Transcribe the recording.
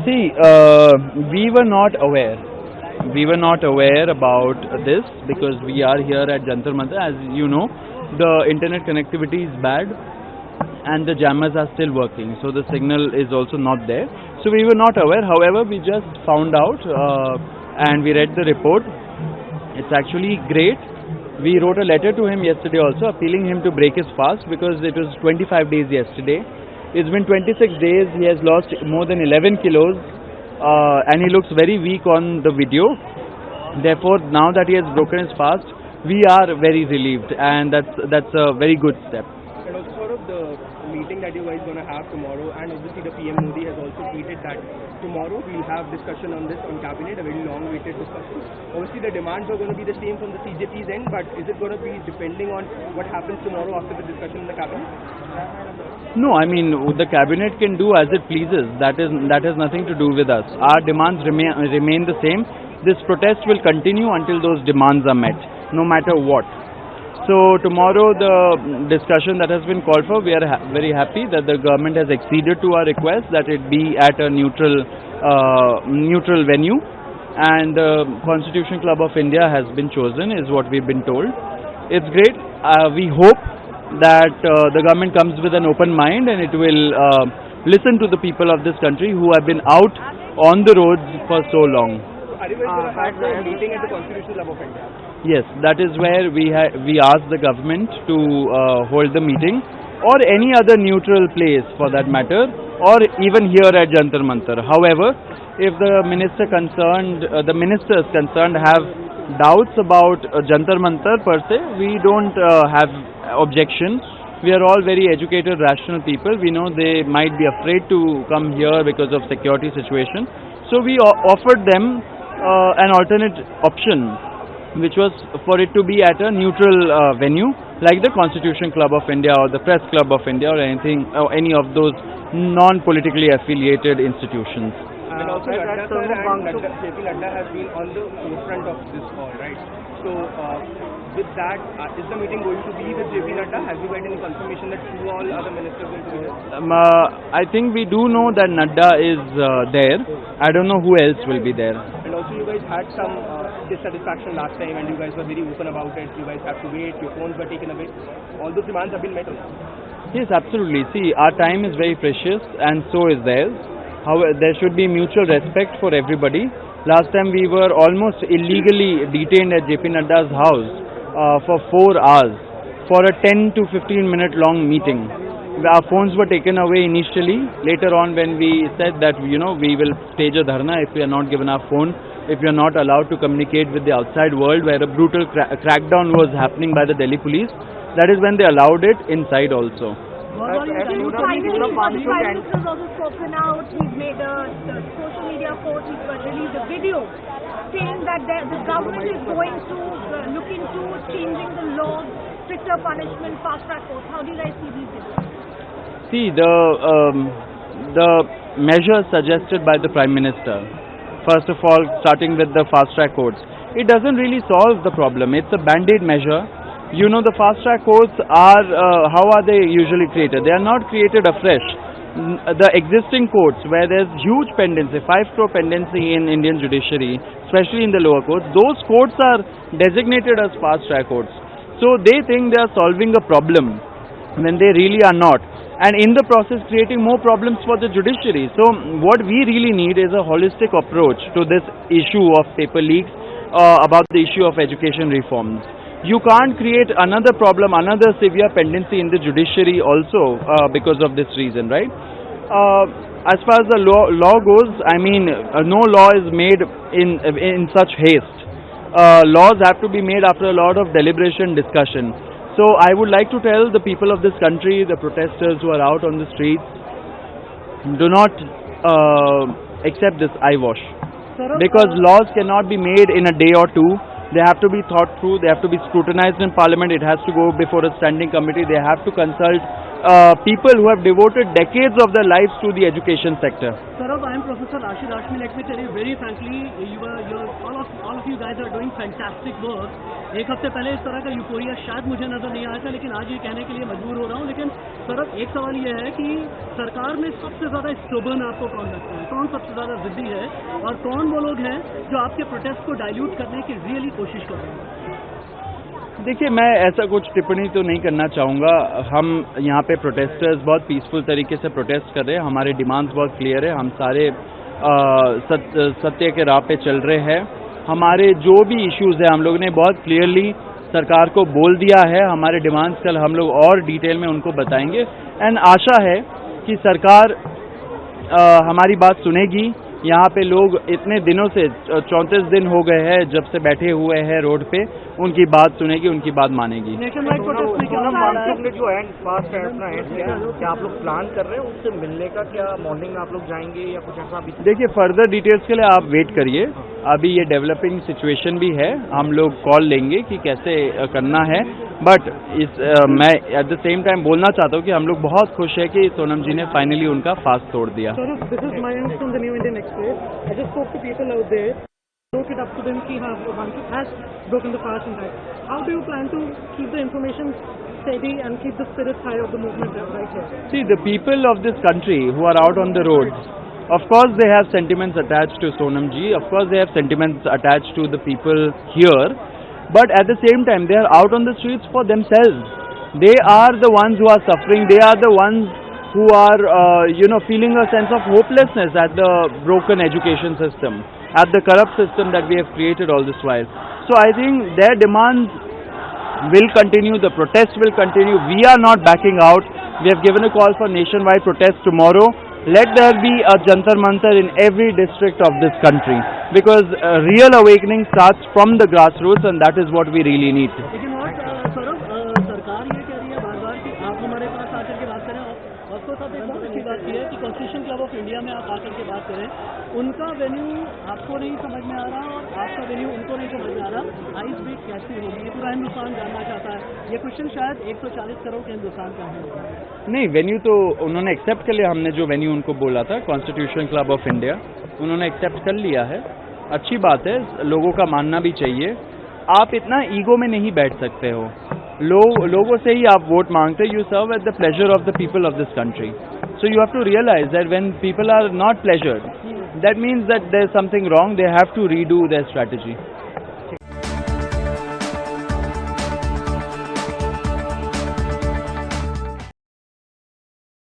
See, we were not aware. We were not aware about this because we are here at Jantar Mantar. As you know, the internet connectivity is bad and the jammers are still working. So the signal is also not there. So we were not aware. However, we just found out and we read the report. It's actually great. We wrote a letter to him yesterday also appealing him to break his fast because it was 25 days yesterday. It's been 26 days. He has lost more than 11 kilos and he looks very weak on the video. Therefore, now that he has broken his fast, we are very relieved and that's a very good step. And also sort of the meeting that you guys going to have tomorrow, and obviously the PM Modi has also tweeted that tomorrow we'll have discussion on this on cabinet, a very long awaited discussion. Obviously the demands are going to be the same from the CJP's end, but is it going to be depending on what happens tomorrow after the discussion in the cabinet? No, I mean the cabinet can do as it pleases. That has nothing to do with us. Our demands remain the same. This protest will continue until those demands are met, no matter what. So tomorrow the discussion that has been called for, we are very happy that the government has acceded to our request that it be at a neutral venue, and the Constitution Club of India has been chosen, is what we've been told. It's great. We hope that the government comes with an open mind and it will listen to the people of this country who have been out on the roads for so long. Are you guys going to have a meeting at the Constitution Club of India? Yes, that is where we asked the government to hold the meeting, or any other neutral place for that matter, or even here at Jantar Mantar. However, if the ministers concerned have doubts about Jantar Mantar per se, we don't have objections. We are all very educated, rational people. We know they might be afraid to come here because of security situation. So we offered them an alternate option, which was for it to be at a neutral venue like the Constitution Club of India or the Press Club of India or any of those non-politically affiliated institutions. And also Nadda sir and JP Nadda has been on the forefront of this call, right? So with that, is the meeting going to be with JP Nadda? Have you got any confirmation that all other ministers will be there? I think we do know that Nadda is there. I don't know who else will be there. And also you guys had some dissatisfaction last time and you guys were very open about it. You guys have to wait, your phones were taken away. All those demands have been met. Yes, absolutely. See, our time is very precious and so is theirs. However, there should be mutual respect for everybody. Last time we were almost illegally detained at JP Nadda's house for 4 hours for a 10 to 15 minute long meeting. Our phones were taken away initially. Later on, when we said that we will stage a dharna if we are not given our phone, if we are not allowed to communicate with the outside world, where a brutal crackdown was happening by the Delhi police, that is when they allowed it inside also. The Prime Minister has also spoken out. He's made a social media post. He's released a video saying that the government is going to look into changing the law, stricter punishment, fast-track courts. How do you guys see these things? See, the measures suggested by the Prime Minister, first of all, starting with the fast-track courts, it doesn't really solve the problem. It's a band-aid measure. You know, the fast-track courts are, how are they usually created? They are not created afresh. The existing courts, where there's huge pendency, 5 crore pendency in Indian judiciary, especially in the lower courts, those courts are designated as fast-track courts. So they think they are solving a problem when they really are not. And in the process creating more problems for the judiciary. So what we really need is a holistic approach to this issue of paper leaks, about the issue of education reforms. You can't create another problem, another severe pendency in the judiciary also because of this reason, right? As far as the law goes, I mean, no law is made in such haste. Laws have to be made after a lot of deliberation, discussion. So I would like to tell the people of this country, the protesters who are out on the streets, do not accept this eyewash. Because laws cannot be made in a day or two. They have to be thought through, they have to be scrutinized in Parliament, it has to go before a standing committee, they have to consult people who have devoted decades of their lives to the education sector. Saurabh, I am Professor Rashid Hashmi. Let me tell you very frankly, all of you guys are doing fantastic work. एक हफ्ते पहले इस तरह का euphoria शायद मुझे नजर नहीं आया था, लेकिन आज ये कहने के लिए मजबूर हो रहा हूँ. लेकिन सौरभ, एक सवाल ये है कि सरकार में सबसे ज्यादा स्टबर्न आपको कौन लगता है? कौन सबसे ज्यादा जिद्दी है और कौन वो लोग हैं जो आपके प्रोटेस्ट को डाइल्यूट करने की रियली कोशिश कर रहे हैं? देखिए, मैं ऐसा कुछ टिप्पणी तो नहीं करना चाहूँगा. हम यहाँ पे प्रोटेस्टर्स बहुत पीसफुल तरीके से प्रोटेस्ट कर रहे हैं. हमारे डिमांड्स बहुत क्लियर है. हम सारे सत्य के राह पे चल रहे हैं. हमारे जो भी इश्यूज है हम लोगों ने बहुत क्लियरली सरकार को बोल दिया है. हमारे डिमांड्स कल हम लोग और डिटेल में उनको बताएंगे एंड आशा है कि सरकार हमारी बात सुनेगी. यहाँ पे लोग इतने दिनों से 34 दिन हो गए हैं जब से बैठे हुए हैं रोड पे. उनकी बात सुनेगी, उनकी बात मानेगी. नेशनवाइड प्रोटेस्ट में क्या मानसून में जो एंड फास्ट है अपना एंड क्या आप लोग प्लान कर रहे हैं उससे मिलने का? क्या मॉर्निंग में आप लोग जाएंगे या कुछ ऐसा? अभी देखिए, फर्दर डिटेल्स के लिए आप वेट करिए. अभी ये डेवलपिंग सिचुएशन भी है. हम लोग कॉल लेंगे कि कैसे करना है. बट मैं एट द सेम टाइम बोलना चाहता हूँ कि हम लोग बहुत खुश है कि सोनम जी ने फाइनली उनका फास्ट तोड़ दिया. This is Mayank from the New Indian Express. I just spoke to people out there. Broke it up to them कि हाँ, Banki has broken the fast impact. How do you plan to keep the information steady and keep the spirits high of the movement right here? See, the people of this country who are out on the roads, of course they have sentiments attached to Sonam ji. Of course they have sentiments attached to the people here. But at the same time, they are out on the streets for themselves. They are the ones who are suffering. They are the ones who are, feeling a sense of hopelessness at the broken education system, at the corrupt system that we have created all this while. So I think their demands will continue. The protests will continue. We are not backing out. We have given a call for nationwide protest tomorrow. Let there be a Jantar Mantar in every district of this country, because real awakening starts from the grassroots, and that is what we really need. लेकिन और सौरभ, सरकार ये कह रही है बार-बार कि आप हमारे पास आकर के बात करें. और उसके साथ एक बहुत अच्छी बात की है कि कॉन्स्टिट्यूशन क्लब ऑफ इंडिया में आप आकर के बात करें. उनका वेन्यू आपको नहीं समझ में आ रहा और आपका वेन्यू उनको नहीं समझ में आ रहा. आइस ब्रेक कैसी होगी, ये पूरा हिंदुस्तान जानना चाहता है. ये क्वेश्चन शायद 140 करोड़ के हिंदुस्तान का है. नहीं, वेन्यू तो उन्होंने एक्सेप्ट कर लिया. हमने जो वेन्यू उनको बोला था, कॉन्स्टिट्यूशन क्लब ऑफ इंडिया, उन्होंने एक्सेप्ट कर लिया है. अच्छी बात है, लोगों का मानना भी चाहिए. आप इतना ईगो में नहीं बैठ सकते हो. लोगों से ही आप वोट मांगते. You serve at the pleasure of the people of this country. So you have to realize that when people are not pleasured, that means that there is something wrong. They have to redo their strategy.